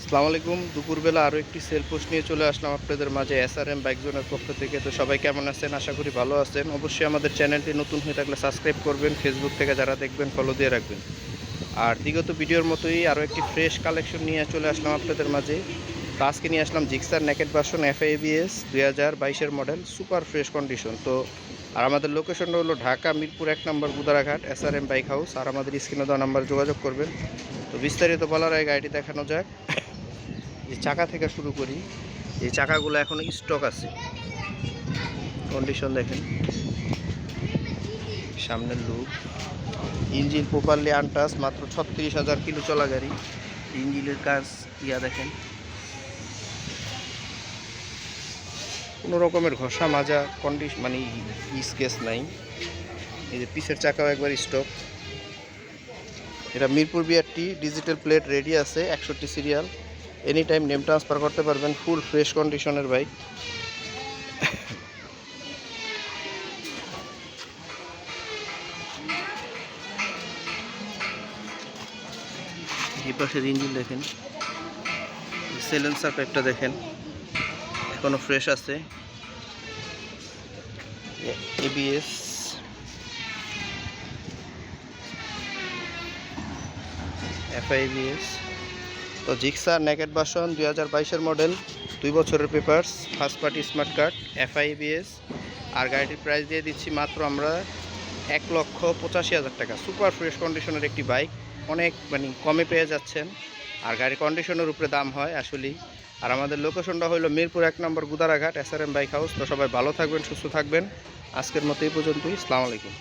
আসসালামু আলাইকুম। দুপুরবেলা আরও একটি সেল পোস্ট নিয়ে চলে আসলাম আপনাদের মাঝে SRM বাইক জোনের পক্ষ থেকে। তো সবাই কেমন আছেন? আশা করি ভালো আছেন। অবশ্যই আমাদের চ্যানেলটি নতুন হয়ে থাকলে সাবস্ক্রাইব করবেন, ফেসবুক থেকে যারা দেখবেন ফলো দিয়ে রাখবেন। আর বিগত ভিডিওর মতোই আরও একটি ফ্রেশ কালেকশন নিয়ে চলে আসলাম আপনাদের মাঝে। তো আজকে নিয়ে আসলাম জিক্সার নেকেড ভার্সন FABS 2022-এর মডেল, সুপার ফ্রেশ কন্ডিশন। তো আর আমাদের লোকেশনটা হলো ঢাকা মিরপুর 1 নম্বর গুদারাঘাট, SRM বাইক হাউস। আর আমাদের স্ক্রিনে দেওয়া নাম্বারে যোগাযোগ করবেন। তো বিস্তারিত বলার আগে গাড়িটি দেখানো যাক। এই চাকা থেকে শুরু করি। এই চাকাগুলো এখনো স্টক আছে, কন্ডিশন দেখেন, সামনের লুক, ইঞ্জিন প্রপারলি আনটাচ, মাত্র 36,000 কিলো চলা গাড়ি। ইঞ্জিনের কাজ দেখেন, কোনো রকমের ঘষা মাজা কন্ডিশন মানে স্কেচ নাই। এই যে পিছের চাকাও একবার স্টক। এটা Mirpur BRT, digital plate ready আছে, 61 serial. Any time name transfer করতে পারবেন। ফুল ফ্রেশ কন্ডিশনের বাইক। এই পাশের ইঞ্জিন দেখেন, সাইলেন্সার পাইপটা দেখেন, এখনো ফ্রেশ আছে। ABS, FABS। তো জিক্সার নেকেড ভার্সন 2022-এর মডেল, 2 বছরের papers, first party smart card, FABS। আর গাড়িটির প্রাইস দিয়ে দিচ্ছি মাত্র আমরা 1,85,000 টাকা। সুপার ফ্রেশ কন্ডিশনের একটি বাইক, অনেক কমে পেয়ে যাচ্ছেন। আর গাড়ির কন্ডিশনের উপরে দাম হয় আসলেই। আর আমাদের লোকেশনটা হলো মিরপুর 1 নম্বর গুদারাঘাট, SRM বাইক হাউস। তো সবাই ভালো থাকবেন, সুস্থ থাকবেন। আজকের মতো এই পর্যন্তই। আসসালামু আলাইকুম।